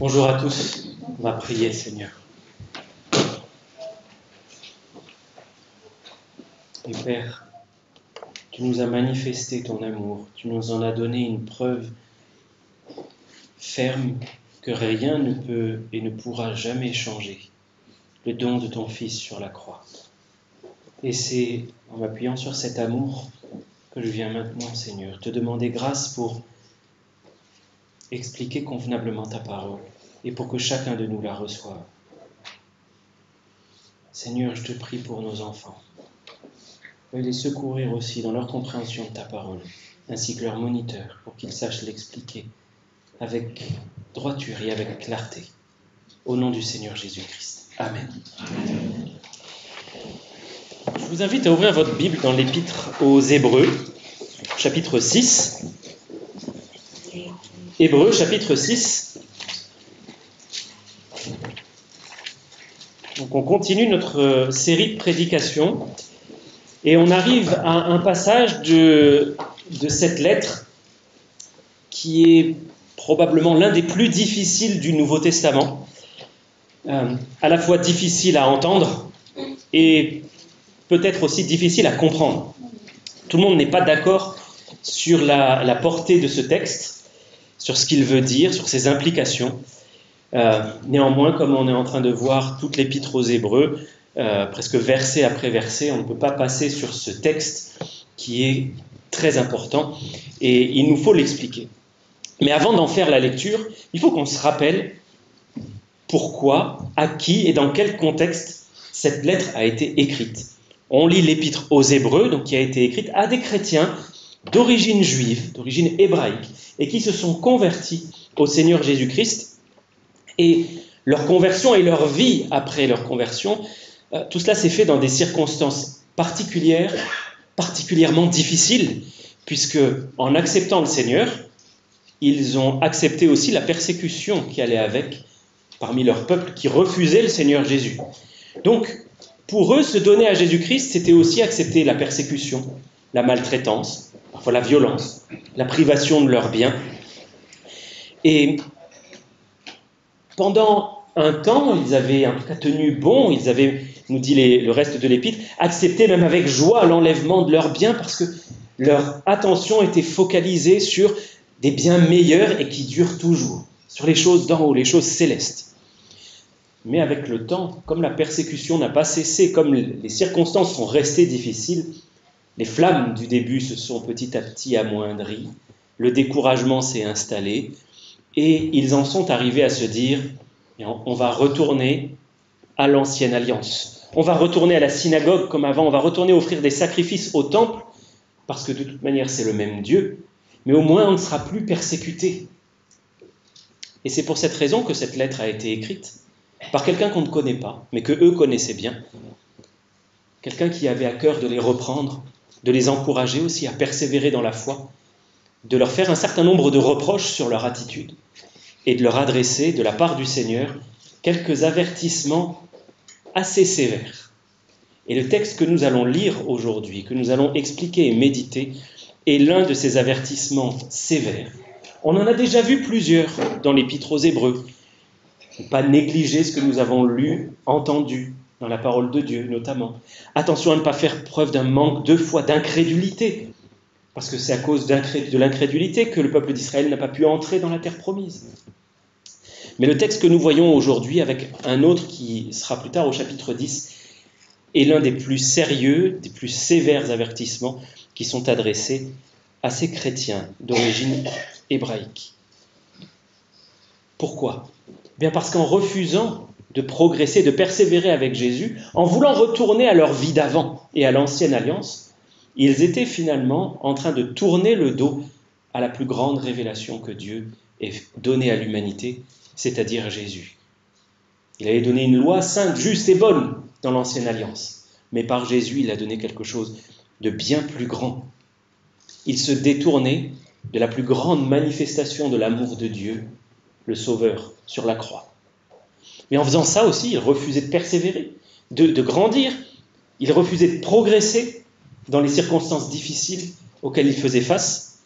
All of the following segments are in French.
Bonjour à tous, on va prier, Seigneur. Et Père, tu nous as manifesté ton amour, tu nous en as donné une preuve ferme que rien ne peut et ne pourra jamais changer, le don de ton Fils sur la croix. Et c'est en m'appuyant sur cet amour que je viens maintenant, Seigneur, te demander grâce pour expliquer convenablement ta parole et pour que chacun de nous la reçoive. Seigneur, je te prie pour nos enfants. Veuille les secourir aussi dans leur compréhension de ta parole, ainsi que leurs moniteurs, pour qu'ils sachent l'expliquer avec droiture et avec clarté. Au nom du Seigneur Jésus-Christ. Amen. Je vous invite à ouvrir votre Bible dans l'Épître aux Hébreux, chapitre 6. Hébreux, chapitre 6. Donc on continue notre série de prédications et on arrive à un passage de cette lettre qui est probablement l'un des plus difficiles du Nouveau Testament, à la fois difficile à entendre et peut-être aussi difficile à comprendre. Tout le monde n'est pas d'accord sur la portée de ce texte, sur ce qu'il veut dire, sur ses implications. Néanmoins, comme on est en train de voir toute l'Épître aux Hébreux, presque verset après verset, on ne peut pas passer sur ce texte qui est très important et il nous faut l'expliquer. Mais avant d'en faire la lecture, il faut qu'on se rappelle pourquoi, à qui et dans quel contexte cette lettre a été écrite. On lit l'Épître aux Hébreux, donc qui a été écrite à des chrétiens d'origine juive, d'origine hébraïque, et qui se sont convertis au Seigneur Jésus-Christ. Et leur conversion et leur vie après leur conversion, tout cela s'est fait dans des circonstances particulières, particulièrement difficiles, puisque en acceptant le Seigneur, ils ont accepté aussi la persécution qui allait avec parmi leur peuple qui refusait le Seigneur Jésus. Donc, pour eux, se donner à Jésus-Christ, c'était aussi accepter la persécution, la maltraitance, parfois la violence, la privation de leurs biens. Et pendant un temps, ils avaient en tout cas tenu bon, ils avaient, nous dit le reste de l'Épître, accepté même avec joie l'enlèvement de leurs biens parce que leur attention était focalisée sur des biens meilleurs et qui durent toujours, sur les choses d'en haut, les choses célestes. Mais avec le temps, comme la persécution n'a pas cessé, comme les circonstances sont restées difficiles, les flammes du début se sont petit à petit amoindries, le découragement s'est installé, et ils en sont arrivés à se dire, on va retourner à l'ancienne alliance. On va retourner à la synagogue comme avant, on va retourner offrir des sacrifices au temple, parce que de toute manière c'est le même Dieu, mais au moins on ne sera plus persécuté. Et c'est pour cette raison que cette lettre a été écrite, par quelqu'un qu'on ne connaît pas, mais que eux connaissaient bien. Quelqu'un qui avait à cœur de les reprendre, de les encourager aussi à persévérer dans la foi, de leur faire un certain nombre de reproches sur leur attitude et de leur adresser, de la part du Seigneur, quelques avertissements assez sévères. Et le texte que nous allons lire aujourd'hui, que nous allons expliquer et méditer, est l'un de ces avertissements sévères. On en a déjà vu plusieurs dans l'Épître aux Hébreux. Ne pas négliger ce que nous avons lu, entendu dans la parole de Dieu notamment. Attention à ne pas faire preuve d'un manque de foi, d'incrédulité, parce que c'est à cause de l'incrédulité que le peuple d'Israël n'a pas pu entrer dans la terre promise. Mais le texte que nous voyons aujourd'hui, avec un autre qui sera plus tard au chapitre 10, est l'un des plus sérieux, des plus sévères avertissements qui sont adressés à ces chrétiens d'origine hébraïque. Pourquoi ? Bien parce qu'en refusant de progresser, de persévérer avec Jésus, en voulant retourner à leur vie d'avant et à l'ancienne alliance, ils étaient finalement en train de tourner le dos à la plus grande révélation que Dieu ait donnée à l'humanité, c'est-à-dire Jésus. Il avait donné une loi sainte, juste et bonne dans l'ancienne alliance, mais par Jésus, il a donné quelque chose de bien plus grand. Il se détournait de la plus grande manifestation de l'amour de Dieu, le Sauveur, sur la croix. Mais en faisant ça aussi, il refusait de persévérer, de grandir, il refusait de progresser dans les circonstances difficiles auxquelles il faisait face.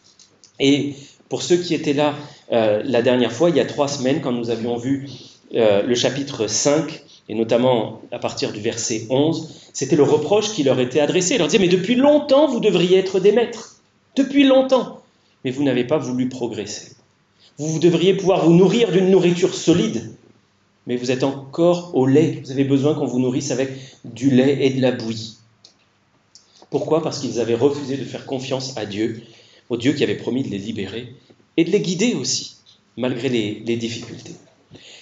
Et Pour ceux qui étaient là la dernière fois, il y a 3 semaines, quand nous avions vu le chapitre 5, et notamment à partir du verset 11, c'était le reproche qui leur était adressé. Il leur disait, mais depuis longtemps, vous devriez être des maîtres. Depuis longtemps. Mais vous n'avez pas voulu progresser. Vous devriez pouvoir vous nourrir d'une nourriture solide, mais vous êtes encore au lait. Vous avez besoin qu'on vous nourrisse avec du lait et de la bouillie. Pourquoi ? Parce qu'ils avaient refusé de faire confiance à Dieu, au Dieu qui avait promis de les libérer et de les guider aussi, malgré les difficultés.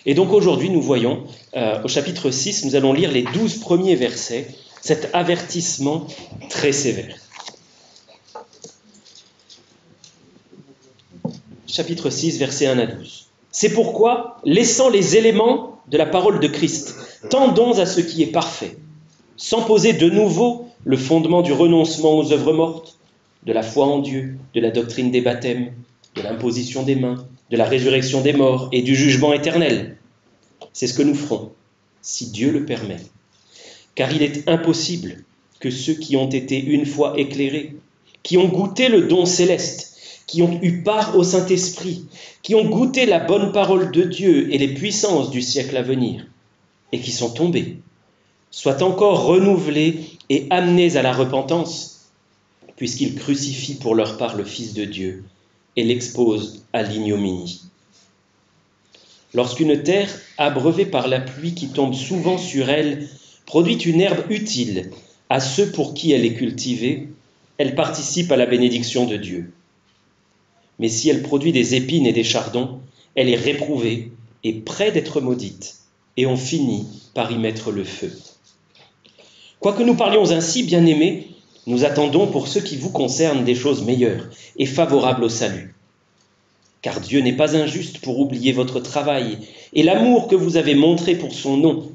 Et donc aujourd'hui, nous voyons, au chapitre 6, nous allons lire les 12 premiers versets, cet avertissement très sévère. Chapitre 6, versets 1 à 12. C'est pourquoi, laissant les éléments de la parole de Christ, tendons à ce qui est parfait, sans poser de nouveau le fondement du renoncement aux œuvres mortes, de la foi en Dieu, de la doctrine des baptêmes, de l'imposition des mains, de la résurrection des morts et du jugement éternel. C'est ce que nous ferons, si Dieu le permet. Car il est impossible que ceux qui ont été une fois éclairés, qui ont goûté le don céleste, qui ont eu part au Saint-Esprit, qui ont goûté la bonne parole de Dieu et les puissances du siècle à venir, et qui sont tombés, soient encore renouvelés et amenés à la repentance, puisqu'ils crucifient pour leur part le Fils de Dieu et l'exposent à l'ignominie. Lorsqu'une terre, abreuvée par la pluie qui tombe souvent sur elle, produit une herbe utile à ceux pour qui elle est cultivée, elle participe à la bénédiction de Dieu. Mais si elle produit des épines et des chardons, elle est réprouvée et près d'être maudite, et on finit par y mettre le feu. Quoique nous parlions ainsi, bien-aimés, nous attendons pour ce qui vous concerne des choses meilleures et favorables au salut. Car Dieu n'est pas injuste pour oublier votre travail et l'amour que vous avez montré pour son nom,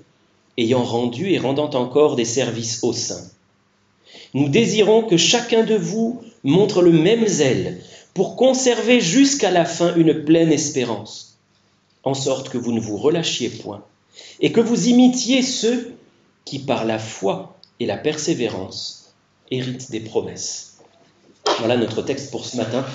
ayant rendu et rendant encore des services aux saints. Nous désirons que chacun de vous montre le même zèle pour conserver jusqu'à la fin une pleine espérance, en sorte que vous ne vous relâchiez point et que vous imitiez ceux qui, par la foi et la persévérance, héritent des promesses. Voilà notre texte pour ce matin.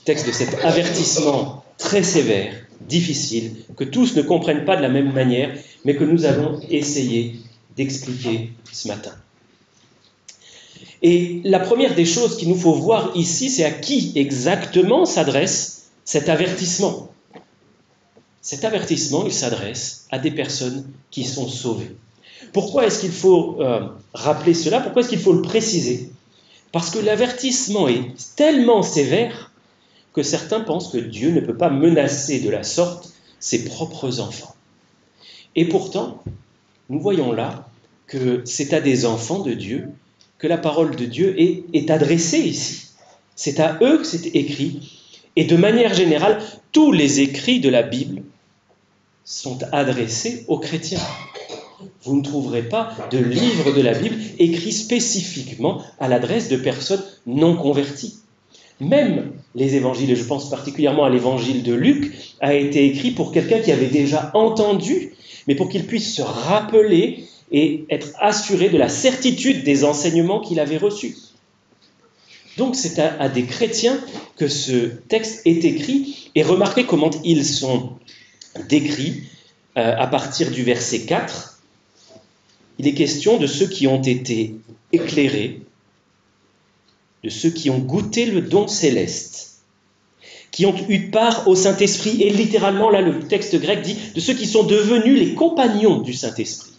Texte de cet avertissement très sévère, difficile, que tous ne comprennent pas de la même manière, mais que nous allons essayer d'expliquer ce matin. Et la première des choses qu'il nous faut voir ici, c'est à qui exactement s'adresse cet avertissement. Cet avertissement, il s'adresse à des personnes qui sont sauvées. Pourquoi est-ce qu'il faut rappeler cela ? Pourquoi est-ce qu'il faut le préciser ? Parce que l'avertissement est tellement sévère que certains pensent que Dieu ne peut pas menacer de la sorte ses propres enfants. Et pourtant, nous voyons là que c'est à des enfants de Dieu que la parole de Dieu est adressée ici. C'est à eux que c'est écrit. Et de manière générale, tous les écrits de la Bible sont adressés aux chrétiens. Vous ne trouverez pas de livre de la Bible écrit spécifiquement à l'adresse de personnes non converties. Même les évangiles, et je pense particulièrement à l'évangile de Luc, a été écrit pour quelqu'un qui avait déjà entendu, mais pour qu'il puisse se rappeler et être assuré de la certitude des enseignements qu'il avait reçus. Donc c'est à des chrétiens que ce texte est écrit, et remarquez comment ils sont décrits à partir du verset 4. Il est question de ceux qui ont été éclairés, de ceux qui ont goûté le don céleste, qui ont eu part au Saint-Esprit, et littéralement, là, le texte grec dit de ceux qui sont devenus les compagnons du Saint-Esprit,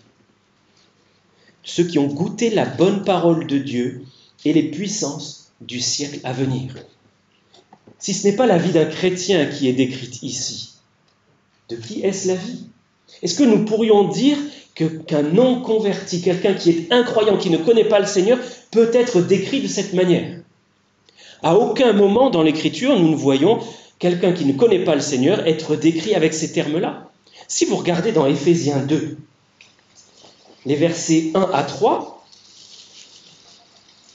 ceux qui ont goûté la bonne parole de Dieu et les puissances du siècle à venir. Si ce n'est pas la vie d'un chrétien qui est décrite ici, de qui est-ce la vie ? Est-ce que nous pourrions dire qu'un non-converti, quelqu'un qui est incroyant, qui ne connaît pas le Seigneur, peut être décrit de cette manière ? À aucun moment dans l'Écriture, nous ne voyons quelqu'un qui ne connaît pas le Seigneur être décrit avec ces termes-là. Si vous regardez dans Éphésiens 2, les versets 1 à 3,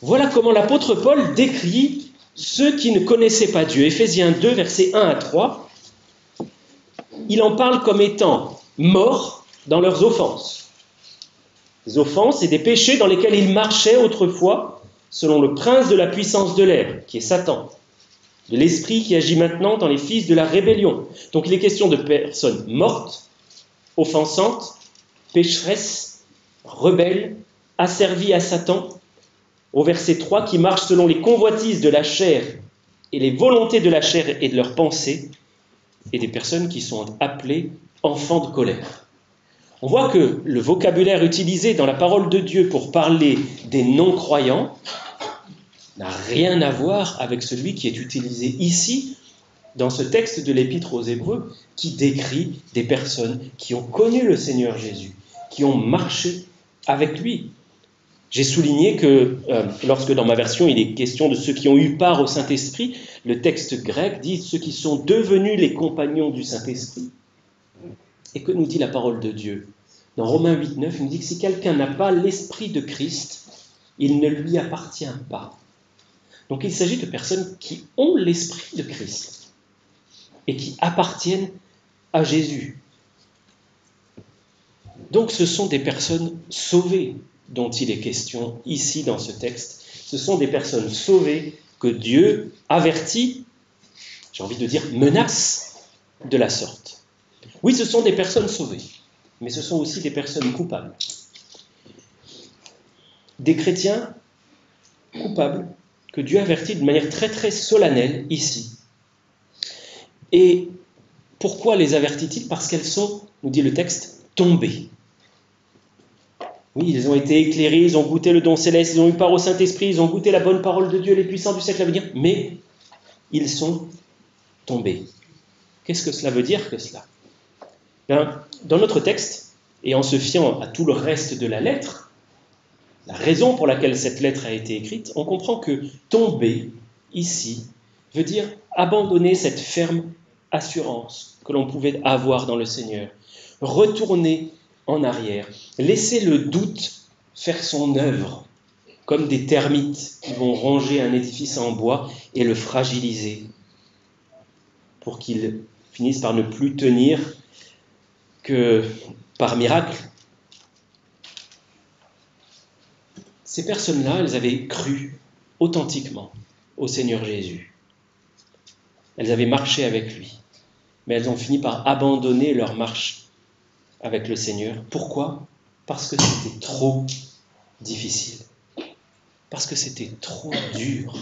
voilà comment l'apôtre Paul décrit ceux qui ne connaissaient pas Dieu. Éphésiens 2, versets 1 à 3, il en parle comme étant morts dans leurs offenses. Les offenses et des péchés dans lesquels ils marchaient autrefois, selon le prince de la puissance de l'air, qui est Satan. de l'esprit qui agit maintenant dans les fils de la rébellion. Donc il est question de personnes mortes, offensantes, pécheresses, rebelles, asservies à Satan, au verset 3, qui marchent selon les convoitises de la chair et les volontés de la chair et de leurs pensées, et des personnes qui sont appelées enfants de colère. On voit que le vocabulaire utilisé dans la parole de Dieu pour parler des non-croyants n'a rien à voir avec celui qui est utilisé ici, dans ce texte de l'Épître aux Hébreux, qui décrit des personnes qui ont connu le Seigneur Jésus, qui ont marché avec lui. J'ai souligné que lorsque dans ma version il est question de ceux qui ont eu part au Saint-Esprit, le texte grec dit ceux qui sont devenus les compagnons du Saint-Esprit. Et que nous dit la parole de Dieu ? Dans Romains 8,9, il nous dit que si quelqu'un n'a pas l'Esprit de Christ, il ne lui appartient pas. Donc il s'agit de personnes qui ont l'Esprit de Christ et qui appartiennent à Jésus. Donc ce sont des personnes sauvées dont il est question ici dans ce texte. Ce sont des personnes sauvées que Dieu avertit, j'ai envie de dire menace de la sorte. Oui, ce sont des personnes sauvées, mais ce sont aussi des personnes coupables. Des chrétiens coupables que Dieu avertit de manière très très solennelle ici. Et pourquoi les avertit-il ? Parce qu'elles sont, nous dit le texte, tombées. Oui, ils ont été éclairés, ils ont goûté le don céleste, ils ont eu part au Saint-Esprit, ils ont goûté la bonne parole de Dieu, les puissants du siècle à venir, mais ils sont tombés. Qu'est-ce que cela veut dire que cela ? Bien, dans notre texte, et en se fiant à tout le reste de la lettre, la raison pour laquelle cette lettre a été écrite, on comprend que tomber, ici, veut dire abandonner cette ferme assurance que l'on pouvait avoir dans le Seigneur, retourner en arrière, laisser le doute faire son œuvre, comme des termites qui vont ronger un édifice en bois et le fragiliser, pour qu'il finisse par ne plus tenir que par miracle. Ces personnes-là, elles avaient cru authentiquement au Seigneur Jésus. Elles avaient marché avec lui, mais elles ont fini par abandonner leur marche avec le Seigneur. Pourquoi ? Parce que c'était trop difficile. Parce que c'était trop dur.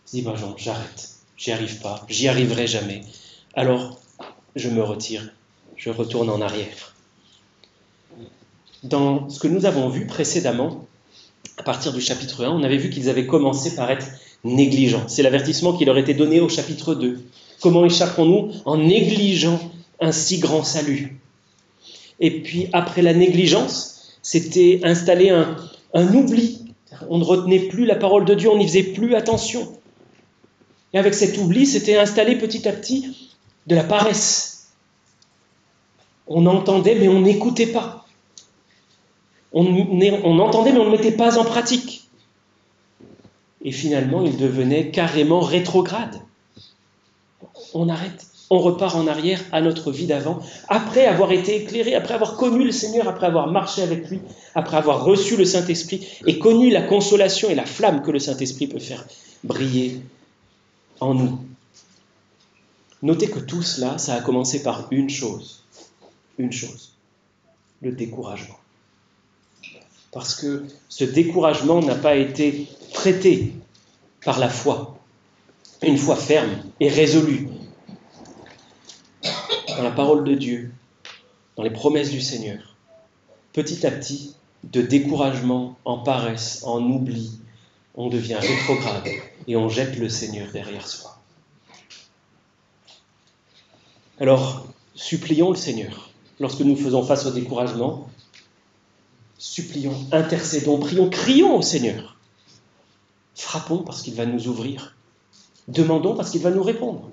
Je dis, Jean, j'arrête, j'y arrive pas, j'y arriverai jamais. Alors, je me retire, je retourne en arrière. Dans ce que nous avons vu précédemment, à partir du chapitre 1, on avait vu qu'ils avaient commencé par être négligents. C'est l'avertissement qui leur était donné au chapitre 2. Comment échapperons-nous en négligeant un si grand salut ? Et puis, après la négligence, s'était installé un oubli. On ne retenait plus la parole de Dieu, on n'y faisait plus attention. Et avec cet oubli, s'était installé petit à petit de la paresse. On entendait, mais on n'écoutait pas. On entendait, mais on ne mettait pas en pratique. Et finalement, il devenait carrément rétrograde. On arrête. On repart en arrière à notre vie d'avant, après avoir été éclairé, après avoir connu le Seigneur, après avoir marché avec lui, après avoir reçu le Saint-Esprit et connu la consolation et la flamme que le Saint-Esprit peut faire briller en nous. Notez que tout cela, ça a commencé par une chose, le découragement. Parce que ce découragement n'a pas été traité par la foi, une foi ferme et résolue, dans la parole de Dieu, dans les promesses du Seigneur. Petit à petit, de découragement en paresse, en oubli, on devient rétrograde et on jette le Seigneur derrière soi. Alors, supplions le Seigneur. Lorsque nous faisons face au découragement, supplions, intercédons, prions, crions au Seigneur. Frappons parce qu'il va nous ouvrir. Demandons parce qu'il va nous répondre.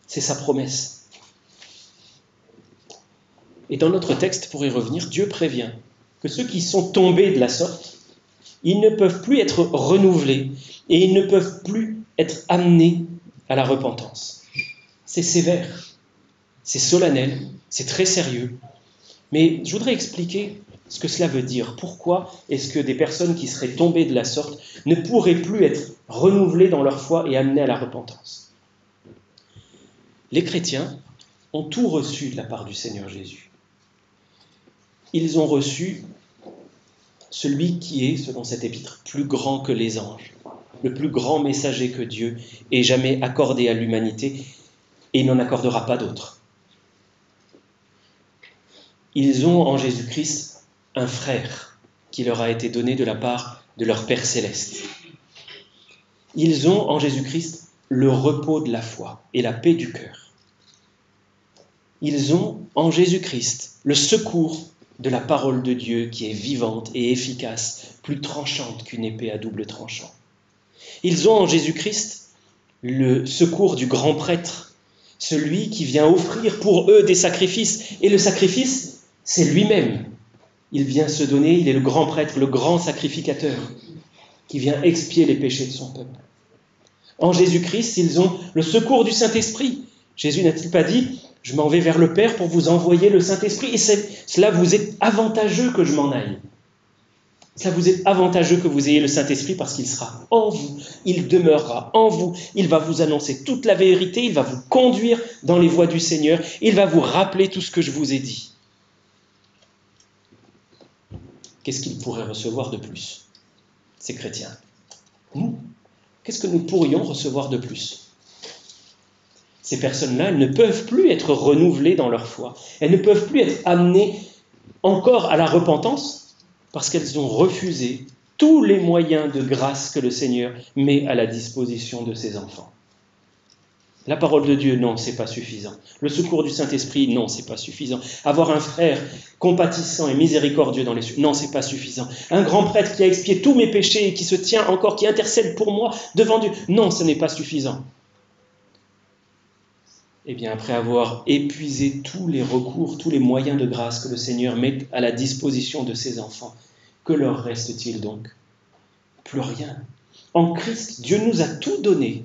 C'est sa promesse. Et dans notre texte, pour y revenir, Dieu prévient que ceux qui sont tombés de la sorte, ils ne peuvent plus être renouvelés et ils ne peuvent plus être amenés à la repentance. C'est sévère, c'est solennel, c'est très sérieux. Mais je voudrais expliquer ce que cela veut dire. Pourquoi est-ce que des personnes qui seraient tombées de la sorte ne pourraient plus être renouvelées dans leur foi et amenées à la repentance? Les chrétiens ont tout reçu de la part du Seigneur Jésus. Ils ont reçu celui qui est, selon cette épître, plus grand que les anges, le plus grand messager que Dieu ait jamais accordé à l'humanité, et il n'en accordera pas d'autre. Ils ont en Jésus-Christ un frère qui leur a été donné de la part de leur Père céleste. Ils ont en Jésus-Christ le repos de la foi et la paix du cœur. Ils ont en Jésus-Christ le secours de la parole de Dieu qui est vivante et efficace, plus tranchante qu'une épée à double tranchant. Ils ont en Jésus-Christ le secours du grand prêtre, celui qui vient offrir pour eux des sacrifices. Et le sacrifice, c'est lui-même. Il vient se donner, il est le grand prêtre, le grand sacrificateur, qui vient expier les péchés de son peuple. En Jésus-Christ, ils ont le secours du Saint-Esprit. Jésus n'a-t-il pas dit « Je m'en vais vers le Père pour vous envoyer le Saint-Esprit, et cela vous est avantageux que je m'en aille. » Cela vous est avantageux que vous ayez le Saint-Esprit parce qu'il sera en vous, il demeurera en vous, il va vous annoncer toute la vérité, il va vous conduire dans les voies du Seigneur, il va vous rappeler tout ce que je vous ai dit. Qu'est-ce qu'ils pourraient recevoir de plus, ces chrétiens? Nous, qu'est-ce que nous pourrions recevoir de plus? Ces personnes-là, elles ne peuvent plus être renouvelées dans leur foi, elles ne peuvent plus être amenées encore à la repentance, parce qu'elles ont refusé tous les moyens de grâce que le Seigneur met à la disposition de ses enfants. La parole de Dieu, non, c'est pas suffisant. Le secours du Saint-Esprit, non, c'est pas suffisant. Avoir un frère compatissant et miséricordieux dans les cieux, non, c'est pas suffisant. Un grand prêtre qui a expié tous mes péchés et qui se tient encore, qui intercède pour moi devant Dieu, non, ce n'est pas suffisant. Eh bien, après avoir épuisé tous les recours, tous les moyens de grâce que le Seigneur met à la disposition de ses enfants, que leur reste-t-il donc? Plus rien. En Christ, Dieu nous a tout donné.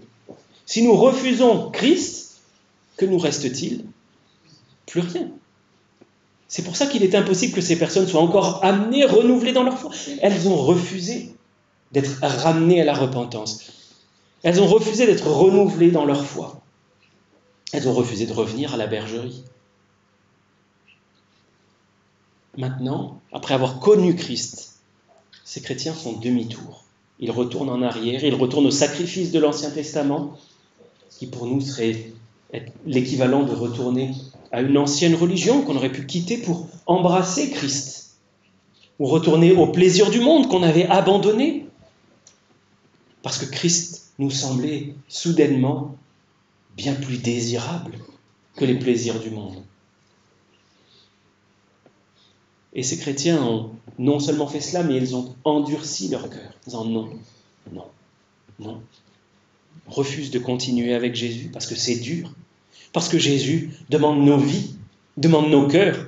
Si nous refusons Christ, que nous reste-t-il? Plus rien. C'est pour ça qu'il est impossible que ces personnes soient encore amenées, renouvelées dans leur foi. Elles ont refusé d'être ramenées à la repentance. Elles ont refusé d'être renouvelées dans leur foi. Elles ont refusé de revenir à la bergerie. Maintenant, après avoir connu Christ, ces chrétiens font demi-tour. Ils retournent en arrière, ils retournent au sacrifice de l'Ancien Testament, qui pour nous serait l'équivalent de retourner à une ancienne religion qu'on aurait pu quitter pour embrasser Christ, ou retourner au plaisir du monde qu'on avait abandonné, parce que Christ nous semblait soudainement bien plus désirable que les plaisirs du monde. Et ces chrétiens ont non seulement fait cela, mais ils ont endurci leur cœur, en disant non, non, non. On refuse de continuer avec Jésus parce que c'est dur, parce que Jésus demande nos vies, demande nos cœurs,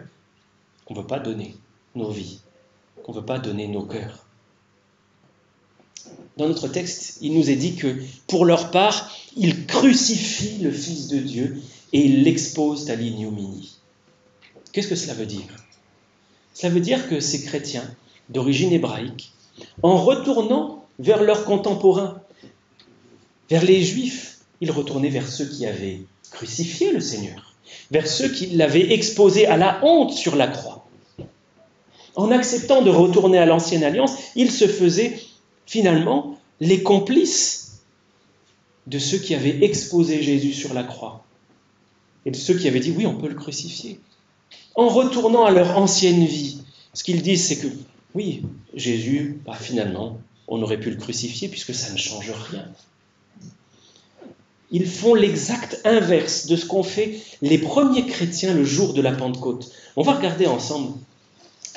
qu'on ne veut pas donner nos vies, qu'on ne veut pas donner nos cœurs. Dans notre texte, il nous est dit que, pour leur part, ils crucifient le Fils de Dieu et ils l'exposent à l'ignominie. Qu'est-ce que cela veut dire? Cela veut dire que ces chrétiens d'origine hébraïque, en retournant vers leurs contemporains, vers les Juifs, ils retournaient vers ceux qui avaient crucifié le Seigneur, vers ceux qui l'avaient exposé à la honte sur la croix. En acceptant de retourner à l'ancienne alliance, ils se faisaient finalement les complices de ceux qui avaient exposé Jésus sur la croix et de ceux qui avaient dit oui, on peut le crucifier. En retournant à leur ancienne vie, ce qu'ils disent, c'est que oui, Jésus, finalement, on aurait pu le crucifier puisque ça ne change rien. Ils font l'exact inverse de ce qu'ont fait les premiers chrétiens le jour de la Pentecôte. On va regarder ensemble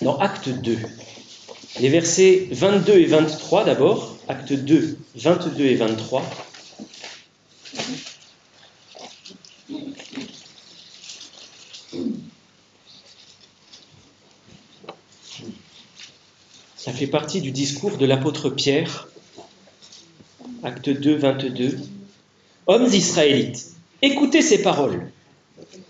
dans Acte 2. Les versets 22 et 23 d'abord, Acte 2, 22 et 23. Ça fait partie du discours de l'apôtre Pierre, Acte 2, 22. « Hommes israélites, écoutez ces paroles.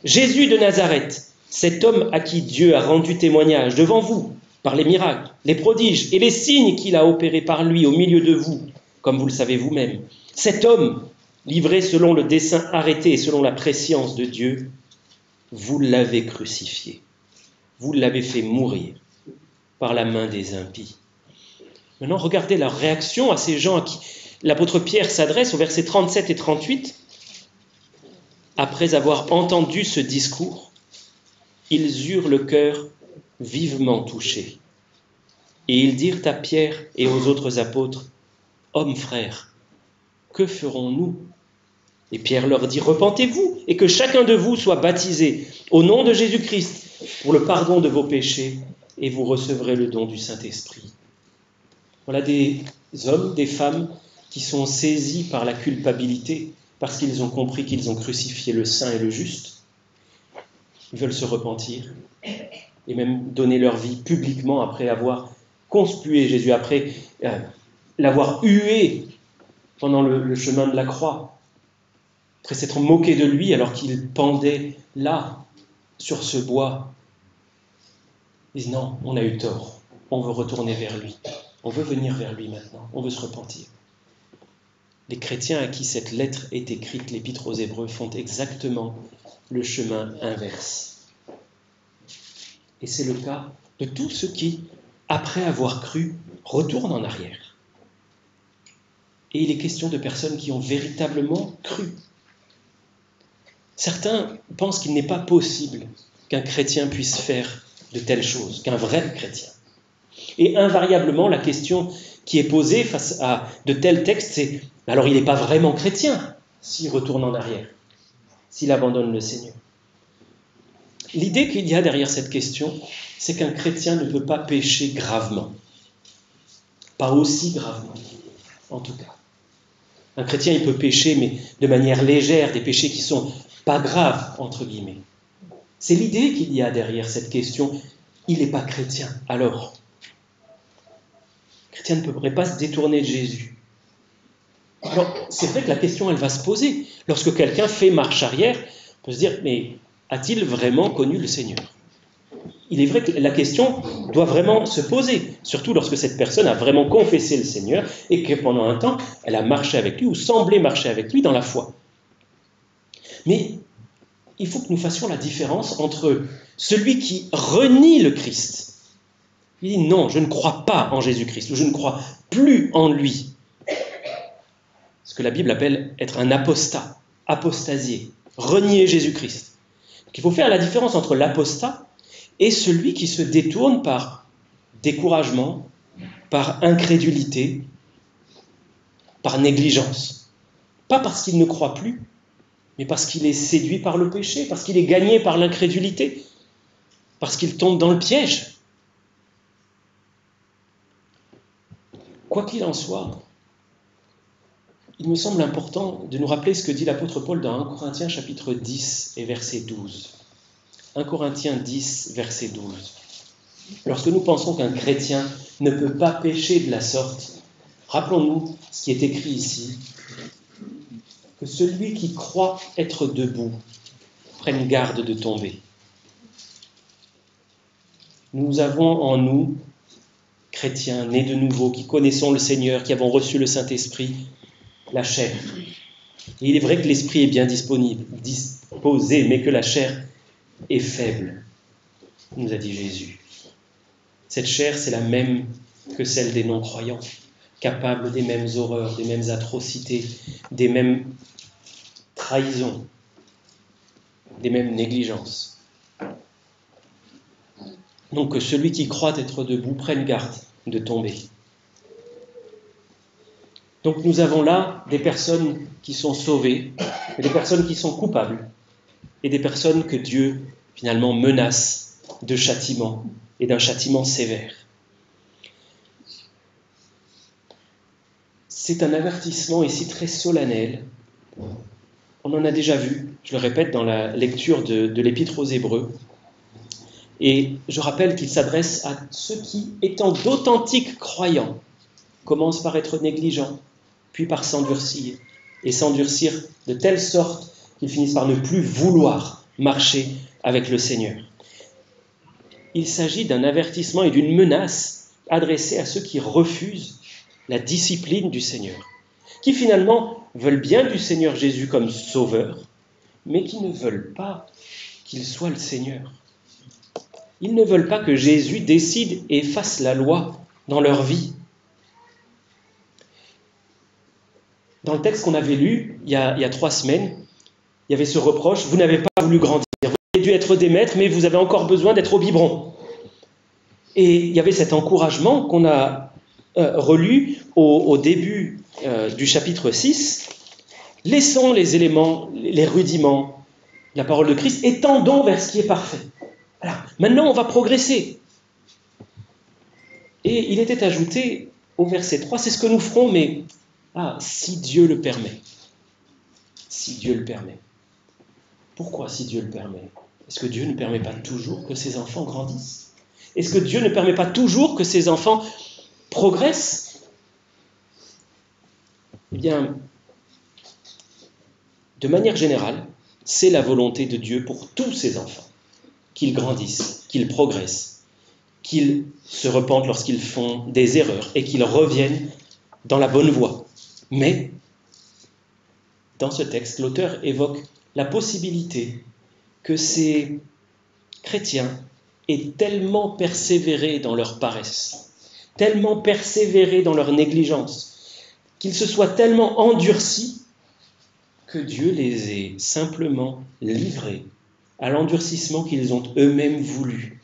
Jésus de Nazareth, cet homme à qui Dieu a rendu témoignage devant vous, par les miracles, les prodiges et les signes qu'il a opérés par lui au milieu de vous, comme vous le savez vous-même. Cet homme, livré selon le dessein arrêté et selon la prescience de Dieu, vous l'avez crucifié, vous l'avez fait mourir par la main des impies. Maintenant, regardez leur réaction à ces gens à qui l'apôtre Pierre s'adresse au versets 37 et 38. Après avoir entendu ce discours, ils eurent le cœur vivement touché. Et ils dirent à Pierre et aux autres apôtres, « Hommes frères, que ferons-nous » Et Pierre leur dit, « Repentez-vous et que chacun de vous soit baptisé au nom de Jésus-Christ pour le pardon de vos péchés et vous recevrez le don du Saint-Esprit. » Voilà des hommes, des femmes qui sont saisis par la culpabilité parce qu'ils ont compris qu'ils ont crucifié le saint et le juste. Ils veulent se repentir et même donner leur vie publiquement après avoir conspué Jésus, après l'avoir hué pendant le chemin de la croix, après s'être moqué de lui alors qu'il pendait là, sur ce bois. Ils disent non, on a eu tort, on veut retourner vers lui, on veut venir vers lui maintenant, on veut se repentir. Les chrétiens à qui cette lettre est écrite, l'Épître aux Hébreux, font exactement le chemin inverse. Et c'est le cas de tous ceux qui, après avoir cru, retournent en arrière. Et il est question de personnes qui ont véritablement cru. Certains pensent qu'il n'est pas possible qu'un chrétien puisse faire de telles choses, qu'un vrai chrétien. Et invariablement, la question qui est posée face à de tels textes, c'est « alors il n'est pas vraiment chrétien s'il retourne en arrière, s'il abandonne le Seigneur ». L'idée qu'il y a derrière cette question, c'est qu'un chrétien ne peut pas pécher gravement. Pas aussi gravement, en tout cas. Un chrétien, il peut pécher, mais de manière légère, des péchés qui ne sont pas graves, entre guillemets. C'est l'idée qu'il y a derrière cette question. Il n'est pas chrétien, alors. Le chrétien ne pourrait pas se détourner de Jésus. Alors, c'est vrai que la question, elle va se poser. Lorsque quelqu'un fait marche arrière, on peut se dire, mais a-t-il vraiment connu le Seigneur ? Il est vrai que la question doit vraiment se poser, surtout lorsque cette personne a vraiment confessé le Seigneur et que pendant un temps, elle a marché avec lui ou semblé marcher avec lui dans la foi. Mais il faut que nous fassions la différence entre celui qui renie le Christ. Il dit non, je ne crois pas en Jésus-Christ, ou je ne crois plus en lui. Ce que la Bible appelle être un apostat, apostasier, renier Jésus-Christ. Donc il faut faire la différence entre l'apostat et celui qui se détourne par découragement, par incrédulité, par négligence. Pas parce qu'il ne croit plus, mais parce qu'il est séduit par le péché, parce qu'il est gagné par l'incrédulité, parce qu'il tombe dans le piège. Quoi qu'il en soit, il me semble important de nous rappeler ce que dit l'apôtre Paul dans 1 Corinthiens chapitre 10 et verset 12. 1 Corinthiens 10, verset 12. Lorsque nous pensons qu'un chrétien ne peut pas pécher de la sorte, rappelons-nous ce qui est écrit ici, que celui qui croit être debout prenne garde de tomber. Nous avons en nous, chrétiens, nés de nouveau, qui connaissons le Seigneur, qui avons reçu le Saint-Esprit, la chair. Et il est vrai que l'Esprit est bien disposé, mais que la chair est faible, nous a dit Jésus. Cette chair, c'est la même que celle des non-croyants, capable des mêmes horreurs, des mêmes atrocités, des mêmes trahisons, des mêmes négligences. Donc que celui qui croit être debout prenne garde de tomber. Donc nous avons là des personnes qui sont sauvées, et des personnes qui sont coupables, et des personnes que Dieu finalement menace de châtiment, et d'un châtiment sévère. C'est un avertissement ici très solennel. On en a déjà vu, je le répète, dans la lecture de l'Épître aux Hébreux. Et je rappelle qu'il s'adresse à ceux qui, étant d'authentiques croyants, commencent par être négligents, puis par s'endurcir, et s'endurcir de telle sorte qu'ils finissent par ne plus vouloir marcher avec le Seigneur. il s'agit d'un avertissement et d'une menace adressée à ceux qui refusent la discipline du Seigneur, qui finalement veulent bien du Seigneur Jésus comme sauveur, mais qui ne veulent pas qu'il soit le Seigneur. Ils ne veulent pas que Jésus décide et fasse la loi dans leur vie. Dans le texte qu'on avait lu il y a 3 semaines, il y avait ce reproche, vous n'avez pas voulu grandir, vous avez dû être des maîtres, mais vous avez encore besoin d'être au biberon. Et il y avait cet encouragement qu'on a relu au début du chapitre 6. Laissons les éléments, les rudiments, la parole de Christ, et tendons vers ce qui est parfait. Alors, maintenant, on va progresser. Et il était ajouté au verset 3, c'est ce que nous ferons, mais si Dieu le permet. Si Dieu le permet. Pourquoi si Dieu le permet? Est-ce que Dieu ne permet pas toujours que ses enfants grandissent? Est-ce que Dieu ne permet pas toujours que ses enfants progressent? Eh bien, de manière générale, c'est la volonté de Dieu pour tous ses enfants, qu'ils grandissent, qu'ils progressent, qu'ils se repentent lorsqu'ils font des erreurs et qu'ils reviennent dans la bonne voie. Mais, dans ce texte, l'auteur évoque la possibilité que ces chrétiens aient tellement persévéré dans leur paresse, tellement persévéré dans leur négligence, qu'ils se soient tellement endurcis que Dieu les ait simplement livrés à l'endurcissement qu'ils ont eux-mêmes voulu,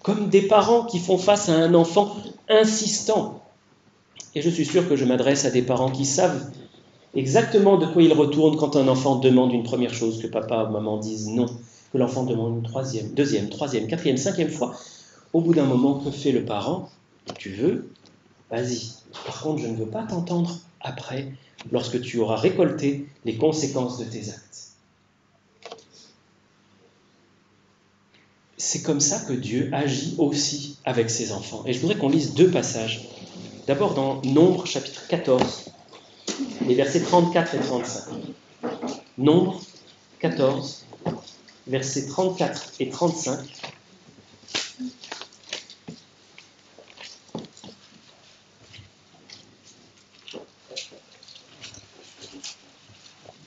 comme des parents qui font face à un enfant insistant. Et je suis sûr que je m'adresse à des parents qui savent exactement de quoi ils retournent quand un enfant demande une première chose, que papa ou maman disent non, que l'enfant demande une troisième, deuxième, troisième, quatrième, cinquième fois. Au bout d'un moment, que fait le parent? Tu veux? Vas-y. Par contre, je ne veux pas t'entendre après, lorsque tu auras récolté les conséquences de tes actes. C'est comme ça que Dieu agit aussi avec ses enfants. Et je voudrais qu'on lise 2 passages. D'abord dans Nombre, chapitre 14, les versets 34 et 35. Nombre 14, versets 34 et 35.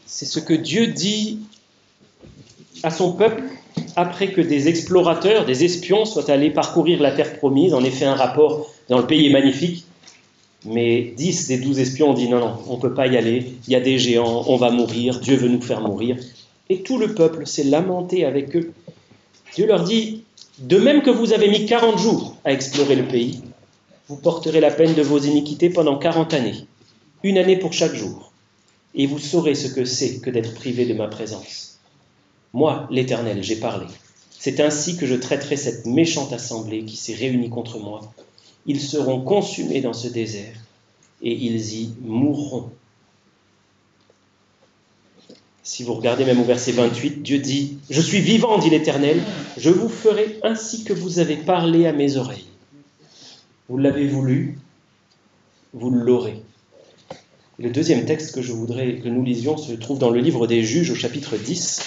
C'est ce que Dieu dit à son peuple après que des explorateurs, des espions soient allés parcourir la terre promise. En effet, un rapport dans le pays est magnifique, mais 10 des 12 espions ont dit non, on ne peut pas y aller, il y a des géants, on va mourir, Dieu veut nous faire mourir. Et tout le peuple s'est lamenté avec eux. Dieu leur dit, de même que vous avez mis 40 jours à explorer le pays, vous porterez la peine de vos iniquités pendant 40 années, 1 année pour chaque jour. Et vous saurez ce que c'est que d'être privé de ma présence. Moi, l'Éternel, j'ai parlé. C'est ainsi que je traiterai cette méchante assemblée qui s'est réunie contre moi. Ils seront consumés dans ce désert et ils y mourront. Si vous regardez même au verset 28, Dieu dit « Je suis vivant, dit l'Éternel, je vous ferai ainsi que vous avez parlé à mes oreilles. Vous l'avez voulu, vous l'aurez. » Le deuxième texte que je voudrais que nous lisions se trouve dans le livre des Juges au chapitre 10,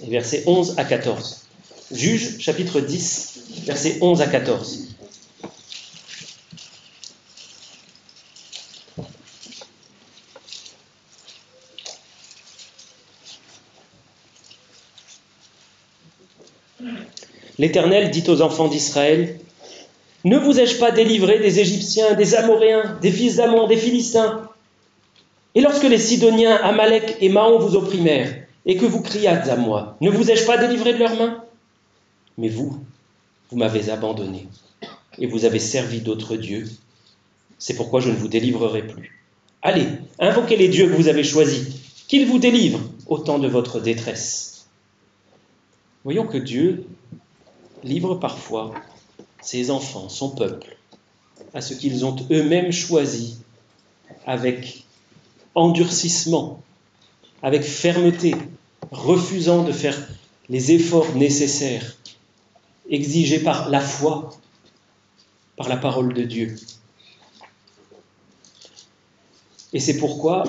versets 11 à 14. Juges, chapitre 10, versets 11 à 14. L'Éternel dit aux enfants d'Israël, « Ne vous ai-je pas délivré des Égyptiens, des Amoréens, des fils d'Ammon, des Philistins? Et lorsque les Sidoniens, Amalek et Maon vous opprimèrent, et que vous criâtes à moi, ne vous ai-je pas délivré de leurs mains? Mais vous m'avez abandonné, et vous avez servi d'autres dieux. C'est pourquoi je ne vous délivrerai plus. Allez, invoquez les dieux que vous avez choisis, qu'ils vous délivrent au temps de votre détresse. » Voyons que Dieu livre parfois ses enfants, son peuple, à ce qu'ils ont eux-mêmes choisi avec endurcissement, avec fermeté, refusant de faire les efforts nécessaires, exigés par la foi, par la parole de Dieu. Et c'est pourquoi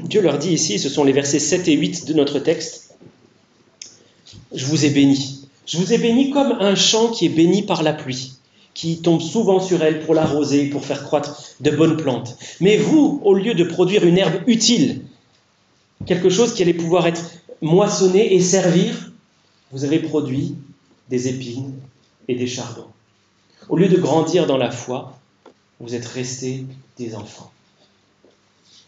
Dieu leur dit ici, ce sont les versets 7 et 8 de notre texte, « Je vous ai bénis, Je vous ai béni comme un champ qui est béni par la pluie, qui tombe souvent sur elle pour l'arroser, pour faire croître de bonnes plantes. Mais vous, au lieu de produire une herbe utile, quelque chose qui allait pouvoir être moissonné et servir, vous avez produit des épines et des chardons. Au lieu de grandir dans la foi, vous êtes restés des enfants.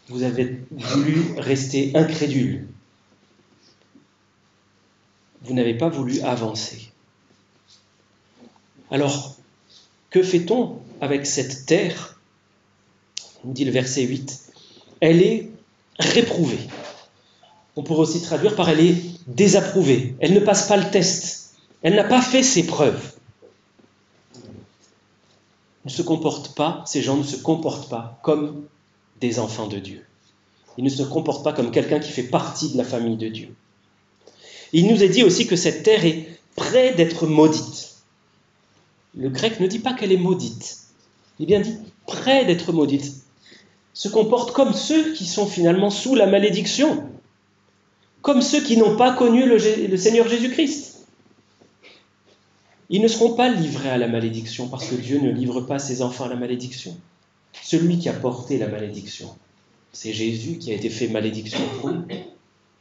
Vous avez voulu rester incrédules. Vous n'avez pas voulu avancer. Alors, que fait-on avec cette terre ? Nous dit le verset 8. Elle est réprouvée. On pourrait aussi traduire par elle est désapprouvée. Elle ne passe pas le test. Elle n'a pas fait ses preuves. Ces gens ne se comportent pas comme des enfants de Dieu. Ils ne se comportent pas comme quelqu'un qui fait partie de la famille de Dieu. Il nous est dit aussi que cette terre est près d'être maudite. Le grec ne dit pas qu'elle est maudite. Il est bien dit près d'être maudite. Se comporte comme ceux qui sont finalement sous la malédiction. Comme ceux qui n'ont pas connu le Seigneur Jésus-Christ. Ils ne seront pas livrés à la malédiction parce que Dieu ne livre pas ses enfants à la malédiction. Celui qui a porté la malédiction, c'est Jésus qui a été fait malédiction pour nous.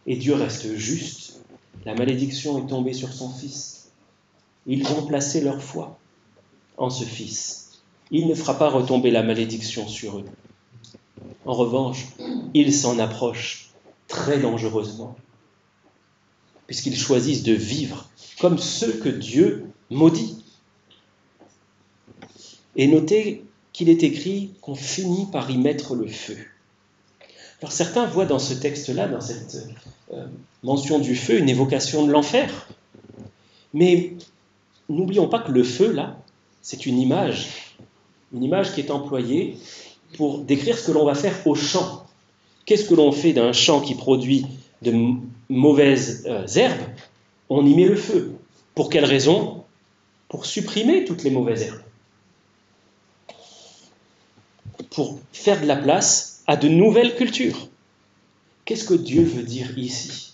Et Dieu reste juste. La malédiction est tombée sur son Fils. Ils ont placé leur foi en ce Fils. Il ne fera pas retomber la malédiction sur eux. En revanche, ils s'en approchent très dangereusement, puisqu'ils choisissent de vivre comme ceux que Dieu maudit. Et notez qu'il est écrit qu'on finit par y mettre le feu. Alors certains voient dans ce texte-là, dans cette mention du feu, une évocation de l'enfer. Mais n'oublions pas que le feu, là, c'est une image qui est employée pour décrire ce que l'on va faire au champ. Qu'est-ce que l'on fait d'un champ qui produit de mauvaises herbes ? On y met le feu. Pour quelle raison ? Pour supprimer toutes les mauvaises herbes. Pour faire de la place à de nouvelles cultures. Qu'est-ce que Dieu veut dire ici ?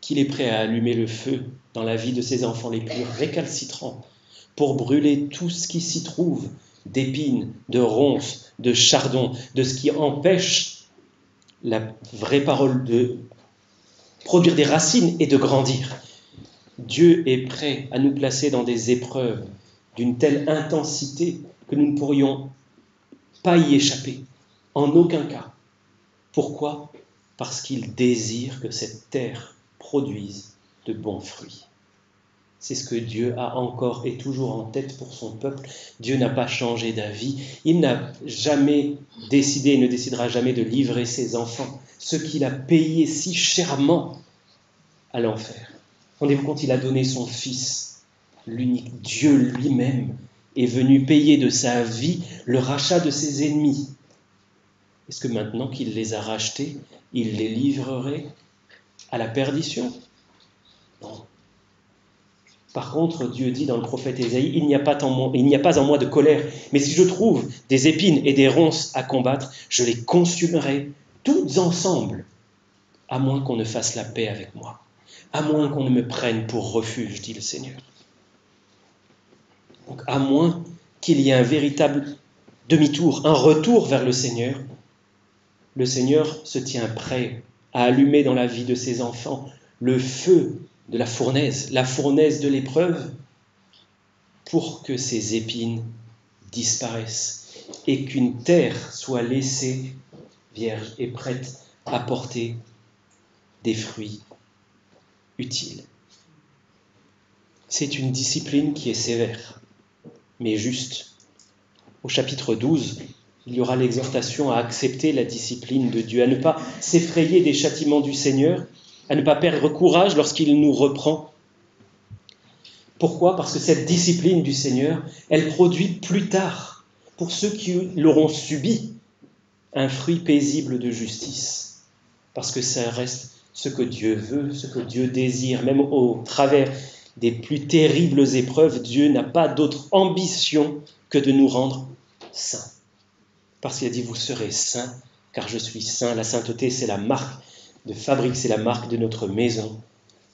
Qu'il est prêt à allumer le feu dans la vie de ses enfants les plus récalcitrants pour brûler tout ce qui s'y trouve, d'épines, de ronces, de chardons, de ce qui empêche la vraie parole de produire des racines et de grandir. Dieu est prêt à nous placer dans des épreuves d'une telle intensité que nous ne pourrions pas y échapper, en aucun cas. Pourquoi ? Parce qu'il désire que cette terre produise de bons fruits. C'est ce que Dieu a encore et toujours en tête pour son peuple. Dieu n'a pas changé d'avis. Il n'a jamais décidé et ne décidera jamais de livrer ses enfants, ceux qu'il a payés si chèrement à l'enfer. Rendez-vous compte, il a donné son Fils, l'unique Dieu lui-même, est venu payer de sa vie le rachat de ses ennemis. Est-ce que maintenant qu'il les a rachetés, il les livrerait à la perdition ? Non. Par contre, Dieu dit dans le prophète Ésaïe, il n'y a pas en moi de colère, mais si je trouve des épines et des ronces à combattre, je les consumerai toutes ensemble, à moins qu'on ne fasse la paix avec moi, à moins qu'on ne me prenne pour refuge, dit le Seigneur. Donc, à moins qu'il y ait un véritable demi-tour, un retour vers le Seigneur se tient prêt à allumer dans la vie de ses enfants le feu de la fournaise de l'épreuve, pour que ces épines disparaissent et qu'une terre soit laissée vierge et prête à porter des fruits utiles. C'est une discipline qui est sévère, mais juste. Au chapitre 12, il y aura l'exhortation à accepter la discipline de Dieu, à ne pas s'effrayer des châtiments du Seigneur, à ne pas perdre courage lorsqu'il nous reprend. Pourquoi ? Parce que cette discipline du Seigneur, elle produit plus tard, pour ceux qui l'auront subi, un fruit paisible de justice. Parce que ça reste ce que Dieu veut, ce que Dieu désire. Même au travers des plus terribles épreuves, Dieu n'a pas d'autre ambition que de nous rendre saints. Parce qu'il a dit, vous serez saints, car je suis saint. La sainteté, c'est la marque de fabrique, c'est la marque de notre maison.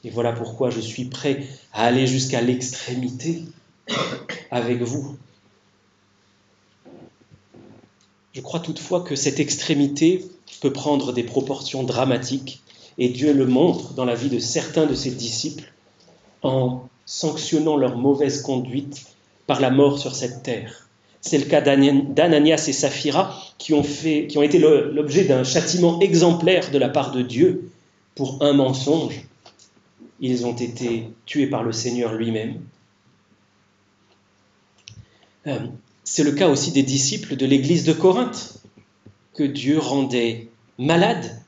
Et voilà pourquoi je suis prêt à aller jusqu'à l'extrémité avec vous. Je crois toutefois que cette extrémité peut prendre des proportions dramatiques, et Dieu le montre dans la vie de certains de ses disciples en sanctionnant leur mauvaise conduite par la mort sur cette terre. C'est le cas d'Ananias et Saphira qui ont été l'objet d'un châtiment exemplaire de la part de Dieu pour un mensonge. Ils ont été tués par le Seigneur lui-même. C'est le cas aussi des disciples de l'église de Corinthe, que Dieu rendait malades,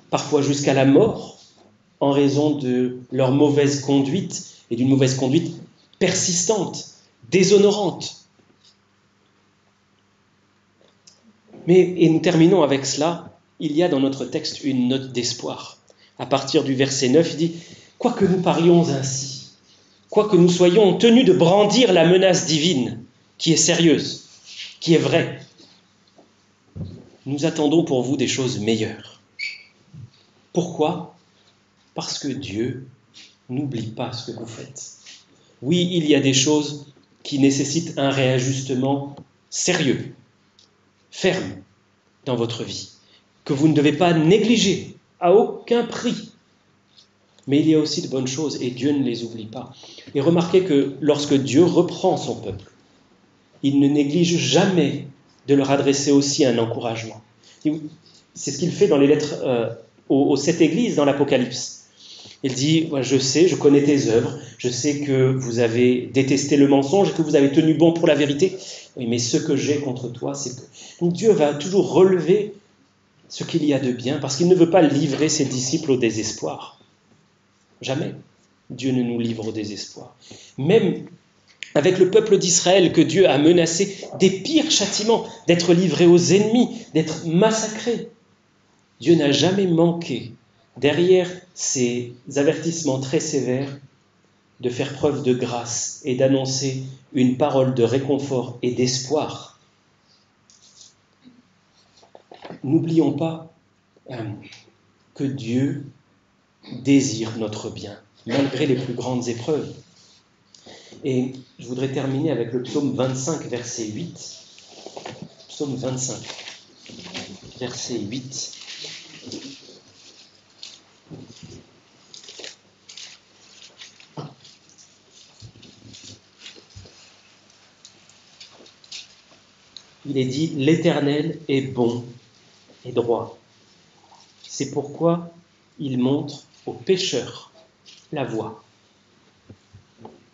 parfois jusqu'à la mort, en raison de leur mauvaise conduite, et d'une mauvaise conduite persistante, déshonorante. Et nous terminons avec cela, il y a dans notre texte une note d'espoir. À partir du verset 9, il dit « Quoique nous parlions ainsi, quoique nous soyons tenus de brandir la menace divine, qui est sérieuse, qui est vraie, nous attendons pour vous des choses meilleures. » Pourquoi ? Parce que Dieu n'oublie pas ce que vous faites. Oui, il y a des choses qui nécessitent un réajustement sérieux, ferme dans votre vie, que vous ne devez pas négliger à aucun prix. Mais il y a aussi de bonnes choses et Dieu ne les oublie pas. Et remarquez que lorsque Dieu reprend son peuple, il ne néglige jamais de leur adresser aussi un encouragement. C'est ce qu'il fait dans les lettres aux 7 églises dans l'Apocalypse. Il dit, je sais, je connais tes œuvres, je sais que vous avez détesté le mensonge et que vous avez tenu bon pour la vérité. Oui, mais ce que j'ai contre toi, c'est que... Donc Dieu va toujours relever ce qu'il y a de bien, parce qu'il ne veut pas livrer ses disciples au désespoir. Jamais. Dieu ne nous livre au désespoir. Même avec le peuple d'Israël que Dieu a menacé des pires châtiments, d'être livré aux ennemis, d'être massacré, Dieu n'a jamais manqué, derrière ces avertissements très sévères, de faire preuve de grâce et d'annoncer une parole de réconfort et d'espoir. N'oublions pas que Dieu désire notre bien, malgré les plus grandes épreuves. Et je voudrais terminer avec le psaume 25, verset 8. Psaume 25, verset 8. Il est dit « L'Éternel est bon et droit. C'est pourquoi il montre aux pécheurs la voie. »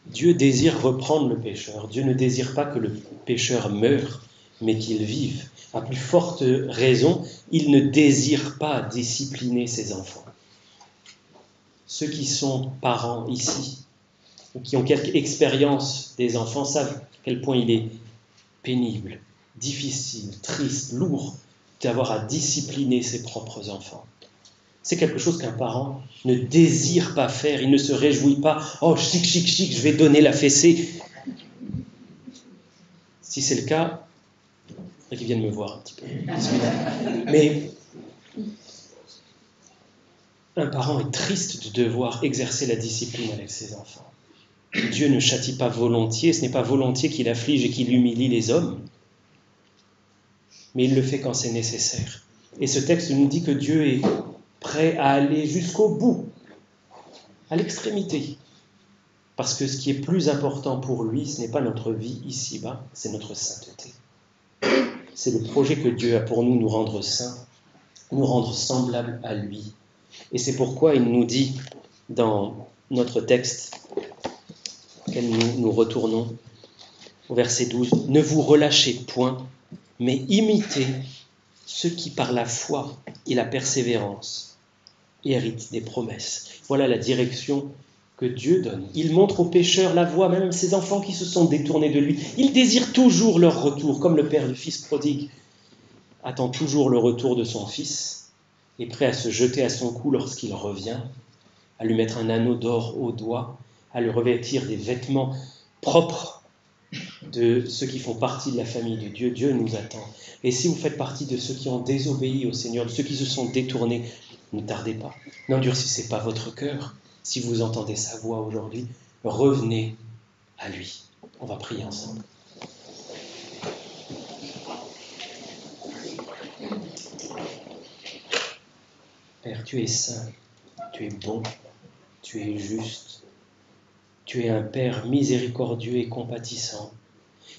Dieu désire reprendre le pécheur. Dieu ne désire pas que le pécheur meure, mais qu'il vive. À plus forte raison, il ne désire pas discipliner ses enfants. Ceux qui sont parents ici, ou qui ont quelque expérience des enfants, savent à quel point il est pénible, difficile, triste, lourd d'avoir à discipliner ses propres enfants. C'est quelque chose qu'un parent ne désire pas faire. Il ne se réjouit pas. « Oh, chic, je vais donner la fessée. » Si c'est le cas, il faudrait qu'ils viennent me voir un petit peu. Mais un parent est triste de devoir exercer la discipline avec ses enfants. Dieu ne châtie pas volontiers. Ce n'est pas volontiers qu'il afflige et qu'il humilie les hommes. Mais il le fait quand c'est nécessaire. Et ce texte nous dit que Dieu est prêt à aller jusqu'au bout, à l'extrémité. Parce que ce qui est plus important pour lui, ce n'est pas notre vie ici-bas, c'est notre sainteté. C'est le projet que Dieu a pour nous rendre saints, nous rendre semblables à lui. Et c'est pourquoi il nous dit dans notre texte, auquel nous retournons, au verset 12, « Ne vous relâchez point, mais imitez ceux qui par la foi et la persévérance héritent des promesses. » Voilà la direction que Dieu donne. Il montre aux pécheurs la voie, même ces enfants qui se sont détournés de lui. Il désire toujours leur retour, comme le père du fils prodigue attend toujours le retour de son fils, est prêt à se jeter à son cou lorsqu'il revient, à lui mettre un anneau d'or au doigt, à lui revêtir des vêtements propres de ceux qui font partie de la famille de Dieu. Dieu nous attend. Et si vous faites partie de ceux qui ont désobéi au Seigneur, de ceux qui se sont détournés, Ne tardez pas. N'endurcissez pas votre cœur. Si vous entendez sa voix aujourd'hui, revenez à lui. On va prier ensemble. Père, tu es saint, tu es bon, tu es juste. Tu es un Père miséricordieux et compatissant.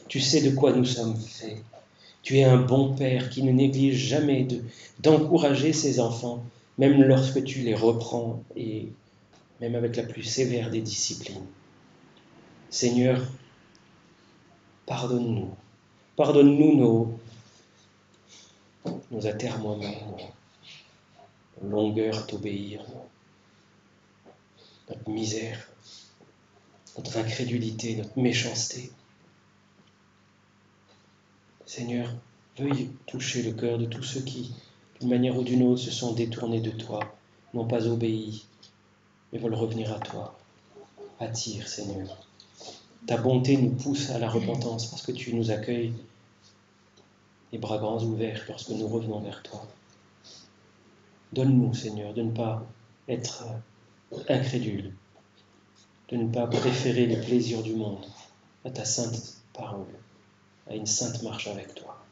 Tu sais de quoi nous sommes faits. Tu es un bon Père qui ne néglige jamais d'encourager ses enfants, même lorsque tu les reprends et même avec la plus sévère des disciplines. Seigneur, pardonne-nous. Pardonne-nous nos atermoiements, nos longueurs d'obéir, notre misère, notre incrédulité, notre méchanceté. Seigneur, veuille toucher le cœur de tous ceux qui, d'une manière ou d'une autre, se sont détournés de toi, n'ont pas obéi, mais veulent revenir à toi. Attire, Seigneur. Ta bonté nous pousse à la repentance parce que tu nous accueilles les bras grands ouverts lorsque nous revenons vers toi. Donne-nous, Seigneur, de ne pas être incrédules, de ne pas préférer les plaisirs du monde à ta sainte parole, à une sainte marche avec toi.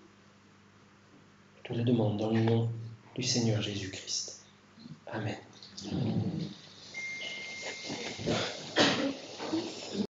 Je te le demande dans le nom du Seigneur Jésus-Christ. Amen.